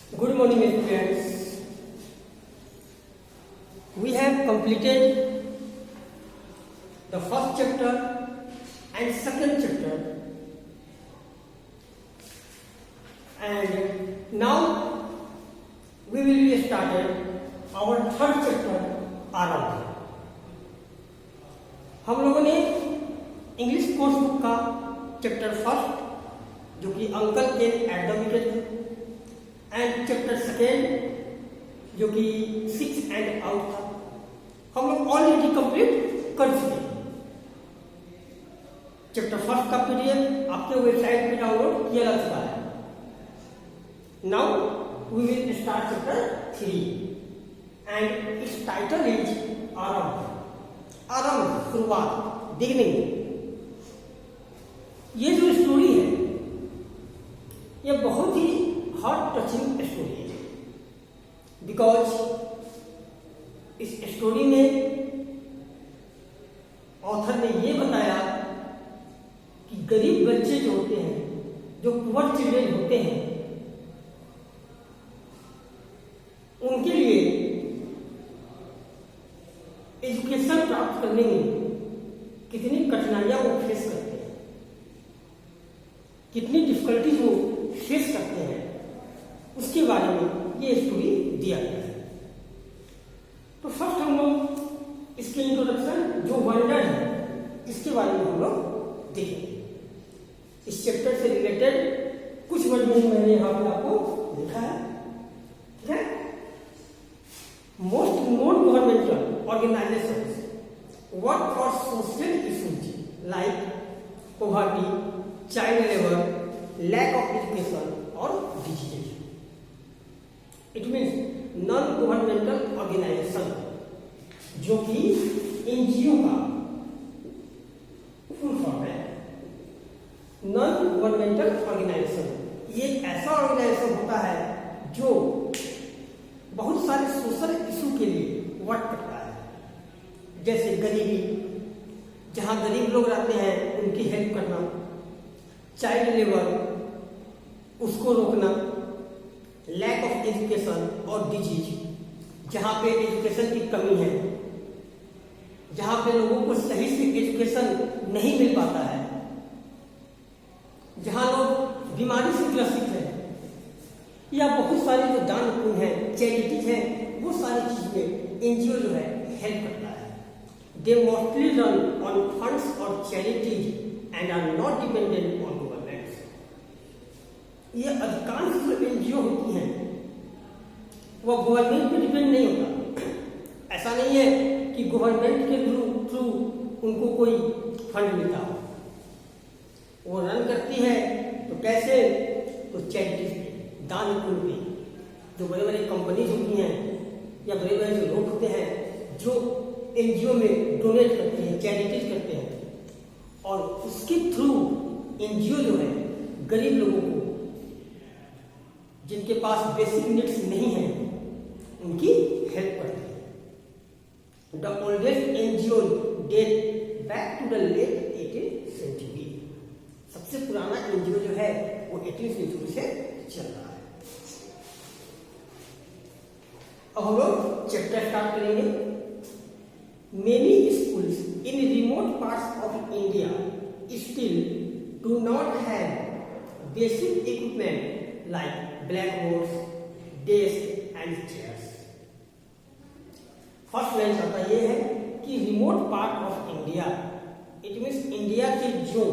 Good morning, students. We have completed the first chapter and second chapter, and now we will be started our third chapter आरंभ। हम लोगों ने English course book का chapter first जो कि uncle के at the wicket and chapter second जो कि 6 एंड आउट था, हम लोग ऑलरेडी कंप्लीट कर चुके हैं। चैप्टर फर्स्ट का पीडीएफ आपके वेबसाइट पे डाउनलोड किया जा चुका है। Now we will start chapter 3 and its title is आरंभ। आरंभ, शुरुआत, बिगिनिंग। ये जो स्टोरी है ये बहुत ही हार्ट टचिंग स्टोरी है, बिकॉज इस स्टोरी में ऑथर ने ये बताया कि गरीब बच्चे जो होते हैं, जो पुअर चिल्ड्रन होते हैं, उनके लिए एजुकेशन प्राप्त करने में कितनी कठिनाइयां वो फेस करते हैं, कितनी डिफिकल्टीज वो फेस करते हैं, उसके बारे में ये स्टोरी दिया गया है। तो फर्स्ट हम लोग इसके इंट्रोडक्शन जो वंडर है इसके बारे में हम लोग देखेंगे। इस चैप्टर से रिलेटेड कुछ वर्ड मैंने यहाँ पे आपको लिखा है, ठीक है। Most non governmental organisations work for social issues like poverty, child labour, lack of education और disease. It means non governmental organisation, जो कि एनजीओ का फुल फॉर्म है। नॉन गवर्नमेंटल ऑर्गेनाइजेशन ये एक ऐसा ऑर्गेनाइजेशन होता है जो बहुत सारे सोशल इशू के लिए वर्क करता है, जैसे गरीबी, जहां गरीब लोग रहते हैं उनकी हेल्प करना, चाइल्ड लेबर उसको रोकना, लैक ऑफ एजुकेशन और डिजीज, जहां पे एजुकेशन की कमी है, जहां पे लोगों को सही से एजुकेशन नहीं मिल पाता है, जहां लोग बीमारी से ग्रसित है, या बहुत सारे जो दान पुण्य है, चैरिटीज है, वो सारी चीज में एनजीओ जो है हेल्प करता है। They mostly run on funds और charities and are not dependent on government. ये अधिकांश जो एनजीओ होती हैं वो गवर्नमेंट पे डिपेंड नहीं होता। ऐसा नहीं है कि गवर्नमेंट के थ्रू उनको कोई फंड मिलता हो। वो रन करती है तो कैसे, तो चैरिटीज पे, दान पुण्य पे। जो बड़े बड़े कंपनीज होती हैं या बड़े बड़े जो लोग होते हैं जो एनजीओ में डोनेट करते हैं, चैरिटीज करते हैं, और उसके थ्रू एनजीओ जो है गरीब लोगों को जिनके पास बेसिक नीड्स नहीं है उनकी हेल्प करते हैं। The oldest NGO date back to the late 18th century. सबसे पुराना एनजीओ जो है वो 18th सेंचुरी से चल रहा है। अब हम लोग चैप्टर स्टार्ट करेंगे। Many schools in remote parts of India still do not have basic equipment like blackboards, desks and chairs. First line आता ये है कि remote part of India, it means India के जो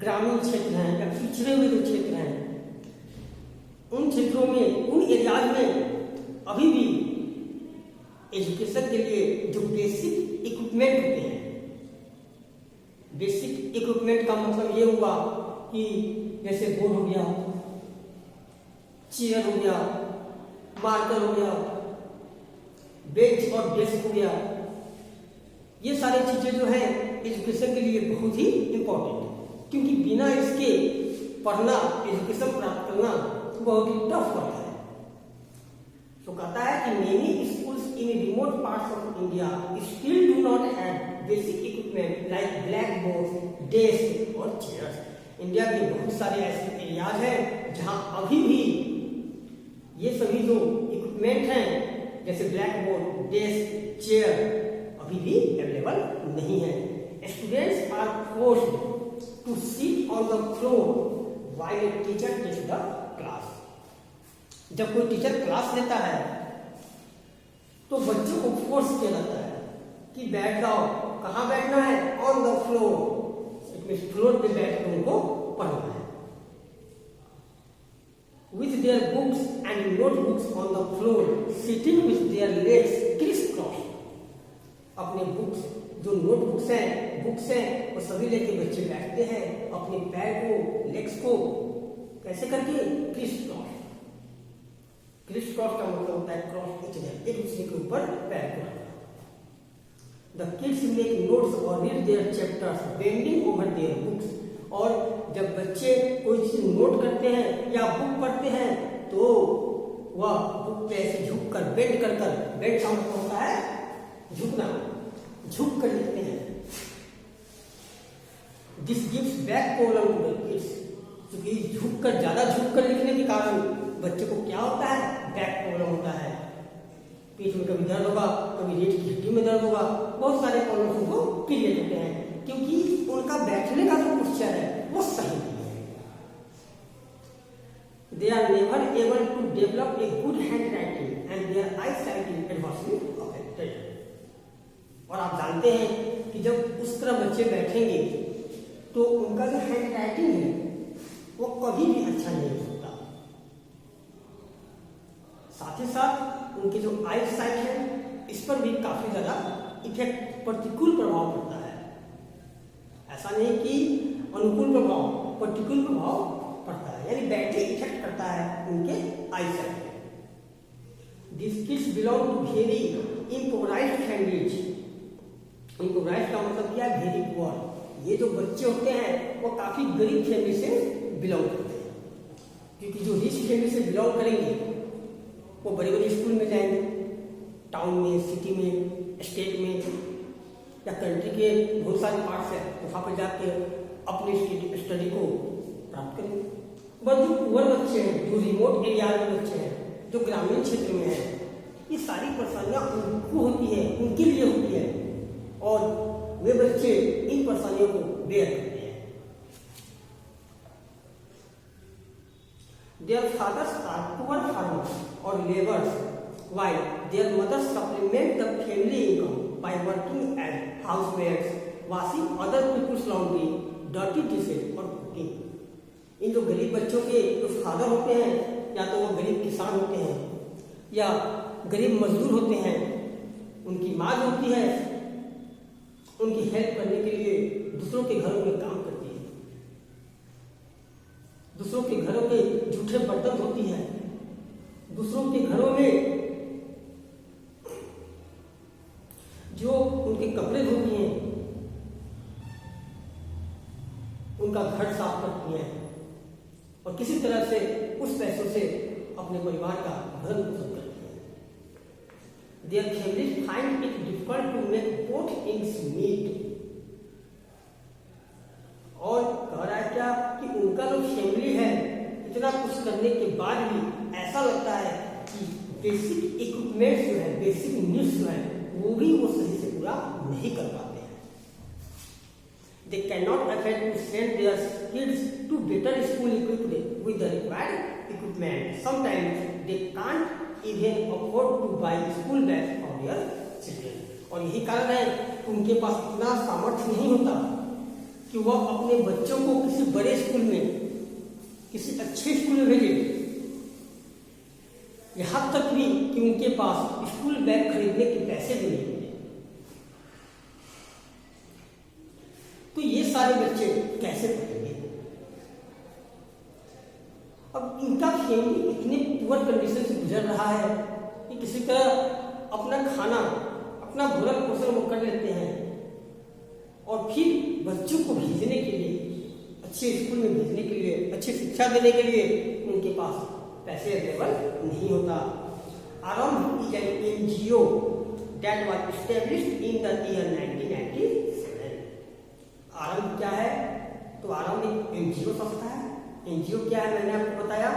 ग्रामीण क्षेत्र हैं या पिछड़े हुए जो क्षेत्र हैं, उन क्षेत्रों में, उन एरियाज में अभी भी एजुकेशन के लिए जो बेसिक इक्विपमेंट होते हैं, बेसिक इक्विपमेंट का मतलब ये हुआ कि जैसे बोर्ड हो गया, चेयर हो गया, मार्कर हो गया, बेंच और डेस्क हो गया, ये सारी चीजें जो है एजुकेशन के लिए बहुत ही इंपॉर्टेंट है, क्योंकि बिना इसके पढ़ना, एजुकेशन प्राप्त करना बहुत ही टफ पड़ता है। तो कहता है कि many schools in remote parts of India still do not have basic equipment like black board, desk और चेयर्स। इंडिया के बहुत सारे ऐसे एरियाज हैं जहां अभी भी ये सभी जो इक्विपमेंट हैं जैसे ब्लैक बोर्ड, डेस्क, चेयर अभी भी अवेलेबल नहीं है। Students are forced to sit on the floor while a teacher takes the class. जब कोई टीचर क्लास लेता है तो बच्चों को फोर्स किया जाता है कि बैठ जाओ। कहाँ बैठना है? On the floor. It means floor पे बैठ कर उनको पढ़ना है। With their books and notebooks on the floor, sitting with their legs crisscrossed. अपने बुक्स जो नोटबुक्स हैं, बुक्स हैं, वो सभी लेके बच्चे बैठते हैं अपने पैर को, लेग्स को कैसे करके? Criss cross. क्रिस क्रॉस का मतलब होता है क्रॉस इच अदर, एक दूसरे के ऊपर पैर को रखना। The kids make notes or read their chapters bending over their books. और जब बच्चे कोई चीज नोट करते हैं या बुक पढ़ते हैं तो वह बुक पे ऐसे झुक कर बेंड कर बेंड का मतलब होता है झुकना, झुक कर लिखते हैं। This gives back problem to the kids. क्योंकि झुक कर, ज्यादा झुक कर लिखने के कारण बच्चे को क्या होता है? बैक प्रॉब्लम होता है। पीठ में कभी दर्द होगा, कभी रीढ़ की हड्डी में दर्द होगा, बहुत सारे प्रॉब्लम उनको क्रिएट होते हैं क्योंकि उनका बैठने का जो पोस्चर है वो सही नहीं है। They are never able to develop a good handwriting and their eyesight is adversely affected. और आप जानते हैं कि जब उस तरह बच्चे बैठेंगे तो उनका जो हैंड राइटिंग है वो कभी भी अच्छा नहीं हो सकता। साथ ही साथ उनकी जो आई साइट है इस पर भी काफी ज्यादा इफेक्ट, प्रतिकूल प्रभाव पड़ता है। ऐसा नहीं कि अनुकूल प्रभाव, प्रतिकूल प्रभाव पड़ता है, यानी बैटरी इफेक्ट करता है उनके आई साइट में। This kids belong to very impoverished families. Impoverished का मतलब क्या है? Very poor. ये जो बच्चे होते हैं वो काफी गरीब फैमिली से बिलोंग करते हैं, क्योंकि जो रिच फैमिली से बिलोंग करेंगे वो बड़े बड़े स्कूल में जाएंगे, टाउन में, सिटी में, स्टेट में या कंट्री के बहुत सारे पार्ट्स हैं, वहां पर जाकर अपने स्टडी को प्राप्त करेंगे। बट जो पुअर बच्चे हैं, जो रिमोट एरिया के बच्चे हैं, जो ग्रामीण क्षेत्र में हैं, ये सारी परेशानियां उनको होती है, उनके लिए होती है और वे बच्चे इन परेशानियों को बेयर करते हैं। Their fathers are poor farmers और labours while their mothers supplement the family income by working as housemaids, washing other people's laundry, dirty dishes और cooking. इन जो गरीब बच्चों के जो फादर होते हैं या तो वो गरीब किसान होते हैं या गरीब मजदूर होते हैं, उनकी माँ जो होती है उनकी हेल्प करने के लिए दूसरों के घरों में काम करती है, दूसरों के घरों के जूठे बर्तन धोती है, दूसरों के घरों में जो उनके कपड़े धोती हैं, उनका घर साफ करती हैं और किसी तरह से उस पैसों से अपने परिवार का भरण पोषण करती हैं। Their families find it difficult to make both ends meet. और कह रहा है क्या कि उनका जो फैमिली है इतना कुछ करने के बाद भी ऐसा लगता है कि बेसिक इक्विपमेंट जो है, बेसिक नीड्स जो है वो भी वो सही से पूरा नहीं कर पाते हैं। They cannot afford to send their kids to better school equipped with the required equipment. Sometimes they can't even afford to buy school bags for their children. और यही कारण है कि उनके पास इतना सामर्थ्य नहीं होता कि वह अपने बच्चों को किसी बड़े स्कूल में, किसी अच्छे स्कूल में भेजे। यहां तक भी कि उनके पास स्कूल बैग खरीदने के पैसे भी नहीं होते। तो ये सारे बच्चे कैसे पढ़ेंगे? अब इनका फैमिली इतने पुअर कंडीशन से गुजर रहा है कि किसी तरह अपना खाना, अपना भरण पोषण वो कर लेते हैं और फिर बच्चों को भेजने के लिए, अच्छे स्कूल में भेजने के लिए, अच्छी शिक्षा देने के लिए उनके पास पैसे अवेलेबल नहीं होता। आरंभ is an NGO that was established in the year 1997। आरंभ क्या है? तो आरंभ एक एनजीओ संस्था है। एनजीओ क्या है मैंने आपको बताया,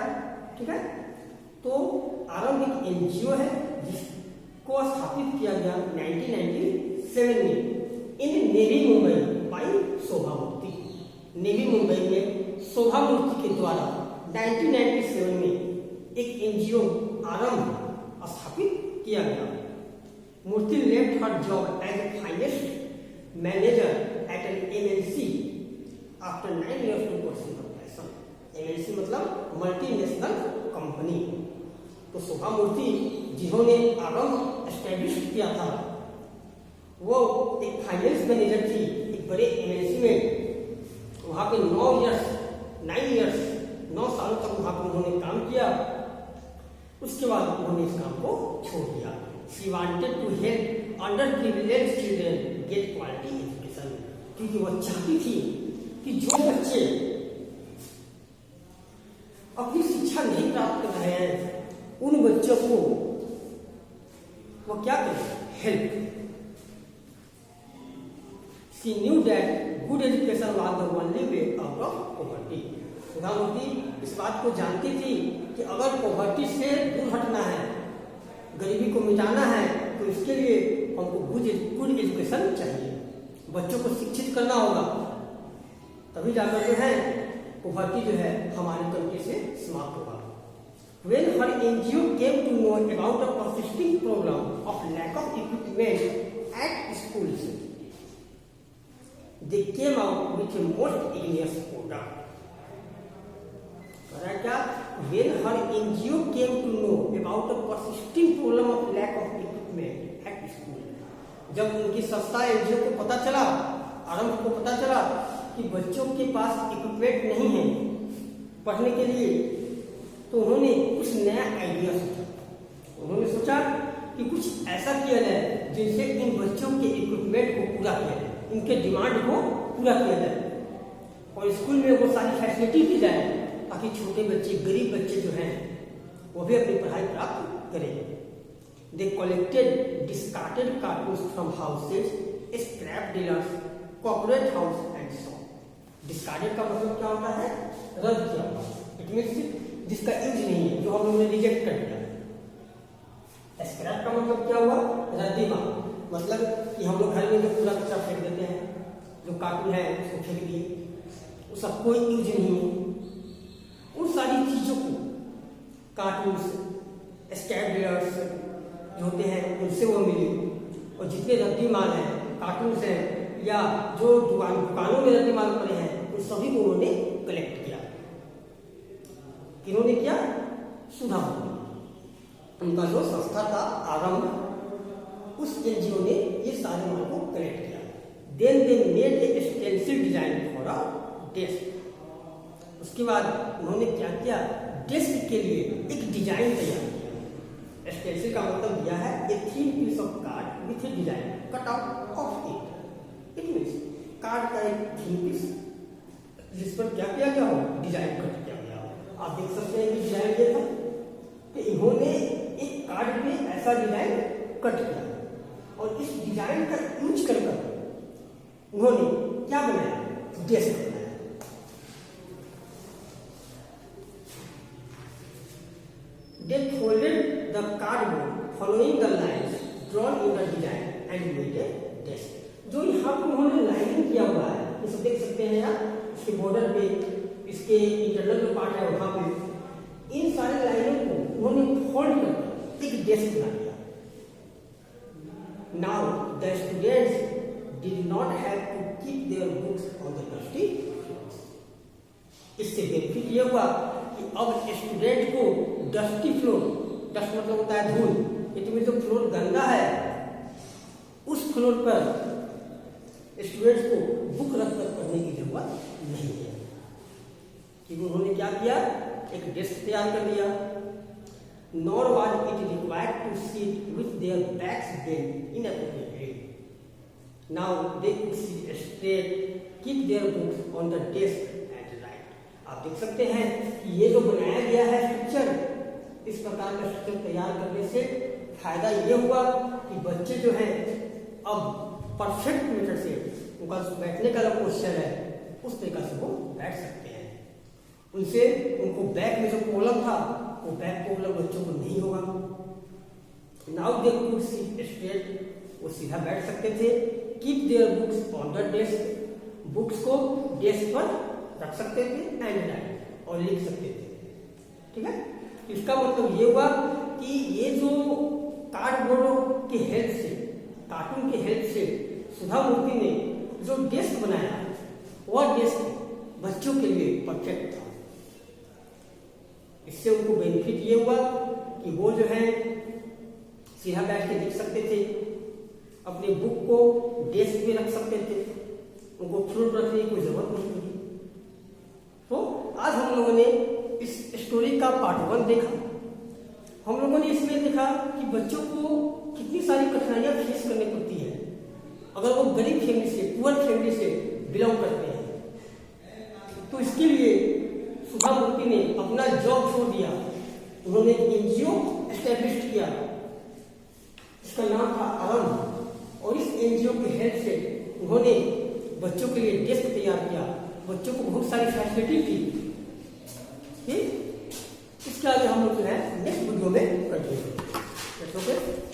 ठीक है। तो आरंभ एक एनजीओ है जिसको स्थापित किया गया 1997 में इन नेवी मुंबई बाई शोभा मूर्ति। नेवी मुंबई में शोभा मूर्ति के द्वारा 1997 में एक एनजीओ आरंभ स्थापित किया गया। Murthy left her job as a finance manager at an MNC after 9 years to pursue her passion। MNC मतलब मल्टीनेशनल कंपनी। तो शोभा मूर्ति जिन्होंने आरंभ एस्टेब्लिश किया था वो एक फाइनेंस मैनेजर थी एक बड़े एमएनसी में। वहाँ पे 9 सालों तक वहाँ पर उन्होंने काम किया। उसके बाद उन्होंने इस काम को छोड़ दिया। She wanted to help underprivileged children get quality education, क्योंकि वो चाहती थी कि जो बच्चे अपनी शिक्षा नहीं प्राप्त कर रहे हैं उन बच्चों को वो क्या करें, help. She knew that good education was the only way out of poverty। शोभा मूर्ति इस बात को जानती थी कि अगर पॉवर्टी से दूर हटना है, गरीबी को मिटाना है, तो इसके लिए हमको गुड एजुकेशन चाहिए। बच्चों को शिक्षित करना होगा, तभी जाकर जो है पॉवर्टी जो है हमारे कंट्री से समाप्त होगा। When her NGO came to know about a persisting problem of lack of equipment at schools, they came out with a most igneous product। क्या? When her NGO came to know about a persisting problem of lack of equipment at school, जब उनकी संस्था NGO को पता चला, आरंभ को पता चला कि बच्चों के पास इक्विपमेंट नहीं है पढ़ने के लिए, तो उन्होंने कुछ नया आइडिया सोचा। उन्होंने सोचा कि कुछ ऐसा किया जाए जिनसे इन बच्चों के इक्विपमेंट को पूरा किया जाए, इनके डिमांड को पूरा किया जाए और स्कूल में वो सारी फैसिलिटी दी जाए ताकि छोटे बच्चे, गरीब बच्चे जो हैं वो भी अपनी पढ़ाई प्राप्त करें। They collected discarded cartoons from houses, scrap dealers, corporate house and so on। Discarded का मतलब क्या होता है? रद्द किया हुआ। It means जिसका यूज नहीं है, जो हम लोगों ने रिजेक्ट कर दिया। स्क्रैप का मतलब क्या हुआ? रद्दी माल, मतलब कि हम लोग घर में जो पूरा कचरा फेंक देते हैं, जो कार्टून है उसको फेंक दिए, उसका कोई यूज नहीं है। उन सारी चीजों को कार्टून्स, स्क्रैप डीलर्स जो होते हैं उनसे वो मिली, और जितने रद्दी माल हैं, कार्टून्स हैं या जो दुकानों में रद्दी माल पड़े हैं, उन सभी को उन्होंने कलेक्ट किया। किन्होंने किया? सुधा मूर्ति। उनका जो संस्था था आरंभ, उस एनजीओ ने ये सारे माल को कलेक्ट किया। Then they made a stencil design for a desk. उसके बाद उन्होंने क्या किया? डेस्क के लिए एक डिजाइन तैयार किया। स्टेंसिल का मतलब दिया है a thin piece of card with a design cut out of it. It means card का एक थिन पीस जिस पर क्या किया गया हो, डिजाइन कट किया गया हो। आप देख सकते हैं कि डिजाइन ये था कि इन्होंने एक कार्ड पे ऐसा डिजाइन कट किया और इस डिजाइन का यूज कर उन्होंने क्या बनाया? डेस्क बनाया। They folded the cardboard following the lines drawn in the design and made a desk। जो यहाँ पर उन्होंने लाइनिंग किया हुआ है, इसे देख सकते हैं आप, इसके बॉर्डर पे, इसके इंटरनल जो पार्ट है वहाँ पे, इन सारे लाइनों को उन्होंने फोल्ड कर एक डेस्क बना दिया। Now the students did not have to keep their books on the dusty floors। इससे बेनिफिट ये हुआ कि अब स्टूडेंट को डस्टी फ्लोर, डस्ट मतलब होता है धूल, इसमें जो फ्लोर गंदा है उस फ्लोर पर स्टूडेंट्स को बुक रखकर पढ़ने की जरूरत नहीं है। क्योंकि उन्होंने क्या किया? एक डेस्क तैयार कर दिया। Nor was it required to sit with their backs bent inappropriately। Now they could sit straight, keep their books on the desk and write। आप देख सकते हैं कि ये जो बनाया गया है स्ट्रक्चर, इस प्रकार का स्ट्रक्चर तैयार करने से फायदा ये हुआ कि बच्चे जो हैं अब परफेक्ट मेथड से उनका बैठने का जो पोस्चर है उस तरीका से वो बैठ सकते हैं। उनसे उनको बैक में जो प्रॉब्लम था वो बैक प्रॉब्लम बच्चों को नहीं होगा। Now they could seat straight, वो सीधा बैठ सकते थे। Keep their books on the desk, books को डेस्क पर रख सकते थे एंड राइट, और लिख सकते थे। ठीक है, इसका मतलब ये हुआ कि ये जो कार्डबोर्ड के हेल्प से, कार्टून के हेल्प से सुधा मूर्ति ने जो डेस्क बनाया वह डेस्क बच्चों के लिए परफेक्ट था। इससे उनको बेनिफिट ये हुआ कि वो जो है सीधा बैठ के लिख सकते थे, अपने बुक को डेस्क पे रख सकते थे, उनको फ्लोर पर रखने की कोई जरूरत नहीं थी। तो आज हम लोगों ने इस स्टोरी का पार्ट 1 देखा। हम लोगों ने इसमें देखा कि बच्चों को कितनी सारी कठिनाइयां फेस करनी पड़ती है अगर वो गरीब फैमिली से, पुअर फैमिली से बिलोंग करते हैं। तो इसके लिए सुधा मूर्ति ने अपना जॉब छोड़ दिया, उन्होंने एनजीओ एस्टेब्लिश किया, इसका नाम था आरंभ, और इस एनजीओ के हेल्प से उन्होंने बच्चों के लिए डेस्क तैयार किया, बच्चों को बहुत सारी फैसिलिटी दी। ठीक, इसके आगे हम लोग जो है नेक्स्ट वीडियो में करते हैं।